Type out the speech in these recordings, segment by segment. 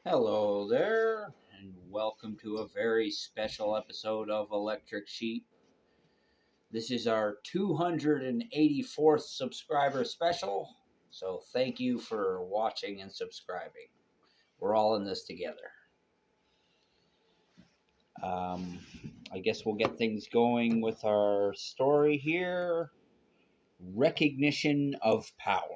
Hello there, and welcome to a very special episode of Electric Sheep. This is our 284th subscriber special, so thank you for watching and subscribing. We're all in this together. I guess we'll get things going with our story here. Recognition of power.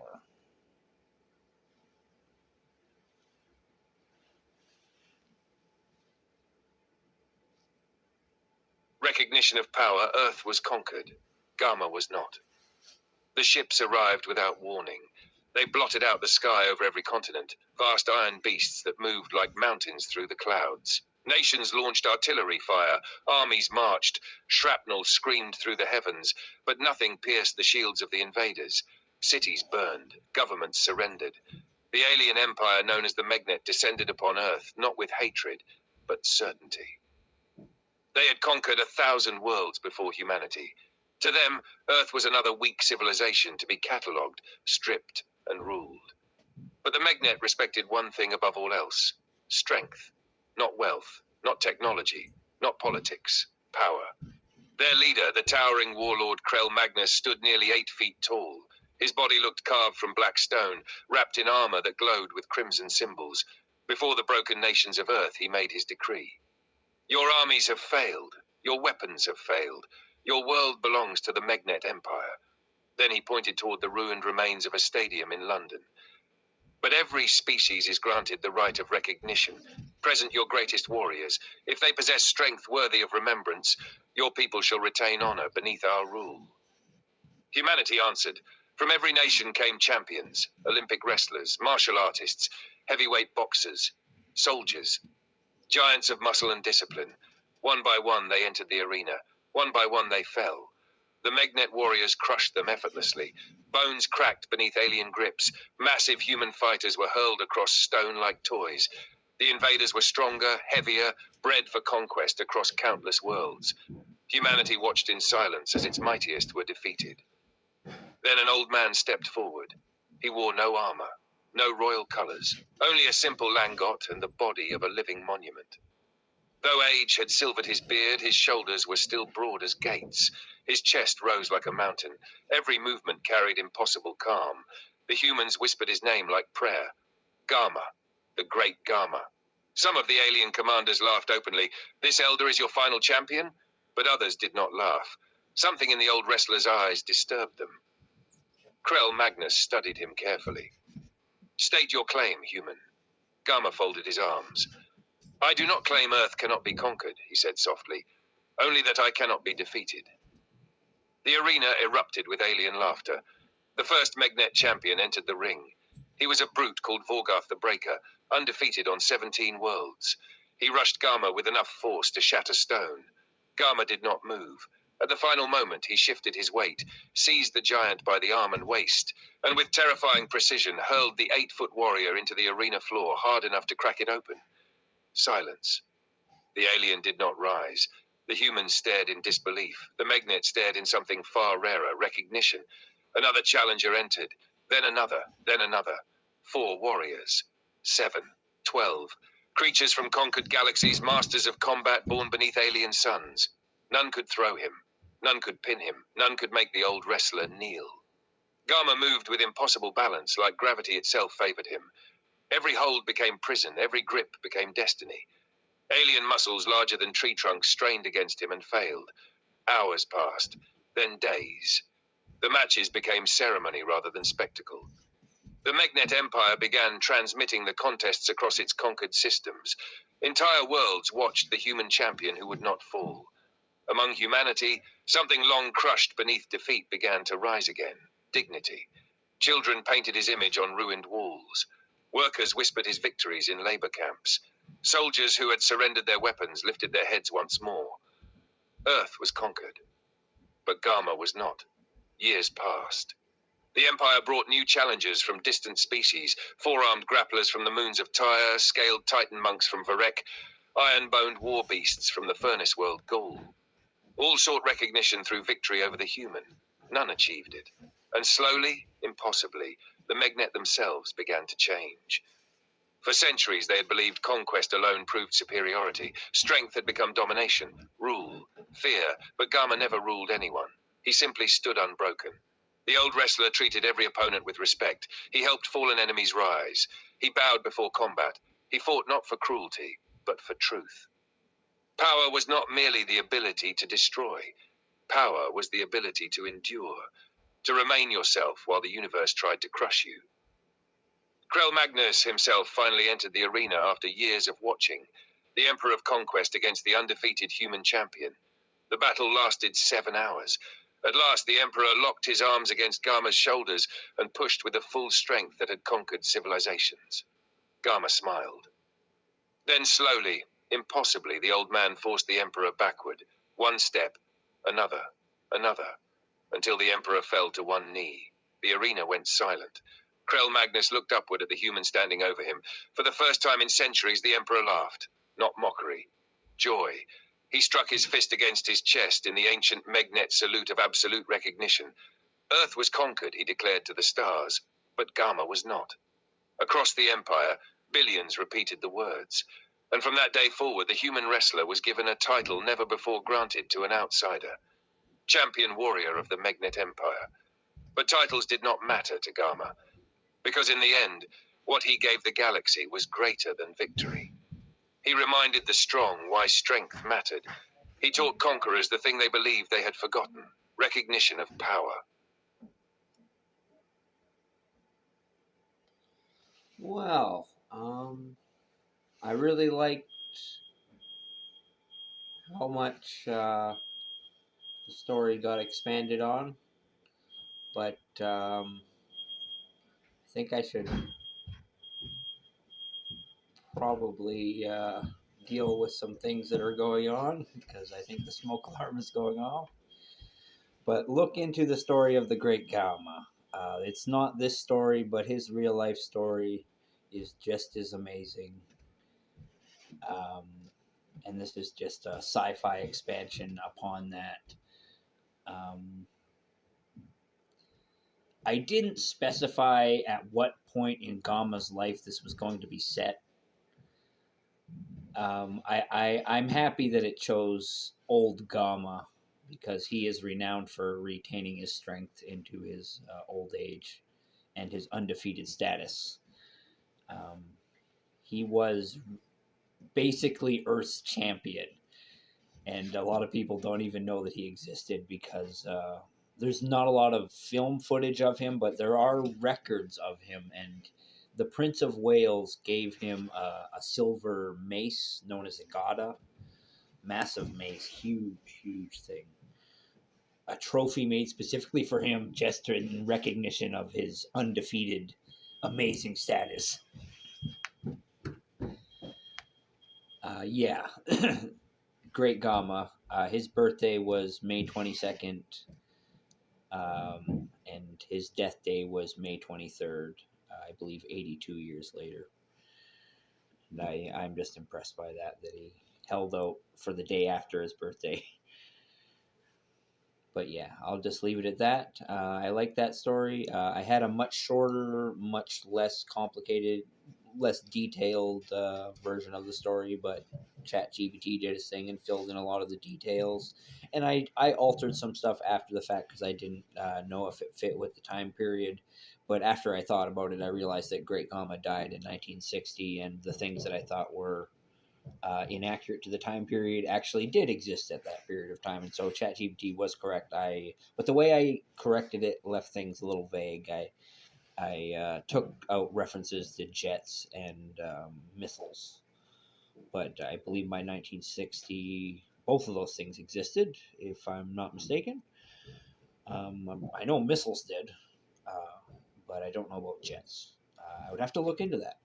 Recognition of power, Earth was conquered. Gamma was not. The ships arrived without warning. They blotted out the sky over every continent, vast iron beasts that moved like mountains through the clouds. Nations launched artillery fire, armies marched, shrapnel screamed through the heavens, but nothing pierced the shields of the invaders. Cities burned, governments surrendered. The alien empire known as the Megnet descended upon Earth, not with hatred, but certainty. They had conquered 1,000 worlds before humanity. To them, Earth was another weak civilization to be catalogued, stripped, and ruled. But the Megnet respected one thing above all else: strength. Not wealth, not technology, not politics, power. Their leader, the towering warlord Krell Magnus, stood nearly 8 feet tall. His body looked carved from black stone, wrapped in armor that glowed with crimson symbols. Before the broken nations of Earth, he made his decree. Your armies have failed. Your weapons have failed. Your world belongs to the Megnet Empire. Then he pointed toward the ruined remains of a stadium in London. But every species is granted the right of recognition. Present your greatest warriors. If they possess strength worthy of remembrance, your people shall retain honor beneath our rule. Humanity answered. From every nation came champions, Olympic wrestlers, martial artists, heavyweight boxers, soldiers. Giants of muscle and discipline. One by one they entered the arena. One by one they fell. The Megnet warriors crushed them effortlessly. Bones cracked beneath alien grips. Massive human fighters were hurled across stone like toys. The invaders were stronger, heavier, bred for conquest across countless worlds. Humanity watched in silence as its mightiest were defeated. Then an old man stepped forward. He wore no armor. No royal colors, only a simple langot and the body of a living monument. Though age had silvered his beard, his shoulders were still broad as gates. His chest rose like a mountain. Every movement carried impossible calm. The humans whispered his name like prayer. Gamma, the great Gamma. Some of the alien commanders laughed openly. This elder is your final champion? But others did not laugh. Something in the old wrestler's eyes disturbed them. Krell Magnus studied him carefully. State your claim, human. Gamma folded his arms. I do not claim Earth cannot be conquered, he said softly. Only that I cannot be defeated. The arena erupted with alien laughter. The first Megnet champion entered the ring. He was a brute called Vorgarth the Breaker, undefeated on 17 worlds. He rushed Gamma with enough force to shatter stone. Gamma did not move. At the final moment, he shifted his weight, seized the giant by the arm and waist, and with terrifying precision hurled the 8-foot warrior into the arena floor hard enough to crack it open. Silence. The alien did not rise. The humans stared in disbelief. The Megnet stared in something far rarer, recognition. Another challenger entered, then another, then another. 4 warriors. 7, 12. Creatures from conquered galaxies, masters of combat born beneath alien suns. None could throw him. None could pin him. None could make the old wrestler kneel. Gamma moved with impossible balance, like gravity itself favored him. Every hold became prison, every grip became destiny. Alien muscles larger than tree trunks strained against him and failed. Hours passed, then days. The matches became ceremony rather than spectacle. The Megnet Empire began transmitting the contests across its conquered systems. Entire worlds watched the human champion who would not fall. Among humanity, something long crushed beneath defeat began to rise again. Dignity. Children painted his image on ruined walls. Workers whispered his victories in labor camps. Soldiers who had surrendered their weapons lifted their heads once more. Earth was conquered, but Gamma was not. Years passed. The Empire brought new challengers from distant species, 4-armed grapplers from the moons of Tyre, scaled Titan monks from Varek, iron-boned war beasts from the furnace world Gaul. All sought recognition through victory over the human. None achieved it. And slowly, impossibly, the Megnet themselves began to change. For centuries, they had believed conquest alone proved superiority. Strength had become domination, rule, fear, but Gama never ruled anyone. He simply stood unbroken. The old wrestler treated every opponent with respect. He helped fallen enemies rise. He bowed before combat. He fought not for cruelty, but for truth. Power was not merely the ability to destroy. Power was the ability to endure, to remain yourself while the universe tried to crush you. Krell Magnus himself finally entered the arena after years of watching, the Emperor of Conquest against the undefeated human champion. The battle lasted 7 hours. At last, the Emperor locked his arms against Gama's shoulders and pushed with the full strength that had conquered civilizations. Gama smiled. Then slowly, impossibly, the old man forced the Emperor backward. One step, another, until the Emperor fell to one knee. The arena went silent. Krell Magnus looked upward at the human standing over him. For the first time in centuries, the Emperor laughed. Not mockery. Joy. He struck his fist against his chest in the ancient Megnet salute of absolute recognition. Earth was conquered, he declared to the stars, but Gama was not. Across the Empire, billions repeated the words. And from that day forward, the human wrestler was given a title never before granted to an outsider. Champion warrior of the Megnet Empire. But titles did not matter to Gama, because in the end, what he gave the galaxy was greater than victory. He reminded the strong why strength mattered. He taught conquerors the thing they believed they had forgotten, recognition of power. Well, I really liked how much the story got expanded on, but I think I should probably deal with some things that are going on because I think the smoke alarm is going off. But look into the story of the Great Gama. It's not this story, but his real life story is just as amazing. Um, and this is just a sci-fi expansion upon that. I didn't specify at what point in Gama's life this was going to be set. I'm happy that it chose old Gama because he is renowned for retaining his strength into his old age and his undefeated status. He was basically Earth's champion, and a lot of people don't even know that he existed because there's not a lot of film footage of him, but there are records of him, and the Prince of Wales gave him a silver mace known as a gada, massive mace, huge thing. A trophy made specifically for him just in recognition of his undefeated, amazing status. Yeah, Great Gama. His birthday was May 22nd, and his death day was May 23rd, I believe 82 years later. And I'm just impressed by that he held out for the day after his birthday. But yeah, I'll just leave it at that. I like that story. I had a much shorter, much less complicated, less detailed version of the story, but ChatGPT did its thing and filled in a lot of the details. And I altered some stuff after the fact because I didn't know if it fit with the time period. But after I thought about it, I realized that Great Gama died in 1960, and the things that I thought were inaccurate to the time period actually did exist at that period of time, and so ChatGPT was correct. But the way I corrected it left things a little vague. I took out references to jets and missiles, but I believe by 1960 both of those things existed, if I'm not mistaken. I know missiles did, but I don't know about jets. I would have to look into that.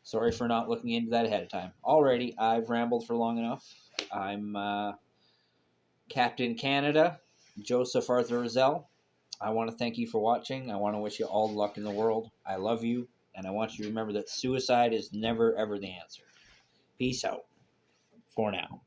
Sorry for not looking into that ahead of time. Alrighty, I've rambled for long enough. I'm Captain Canada, Joseph Arthur Roszell. I want to thank you for watching. I want to wish you all the luck in the world. I love you, and I want you to remember that suicide is never, ever the answer. Peace out. For now.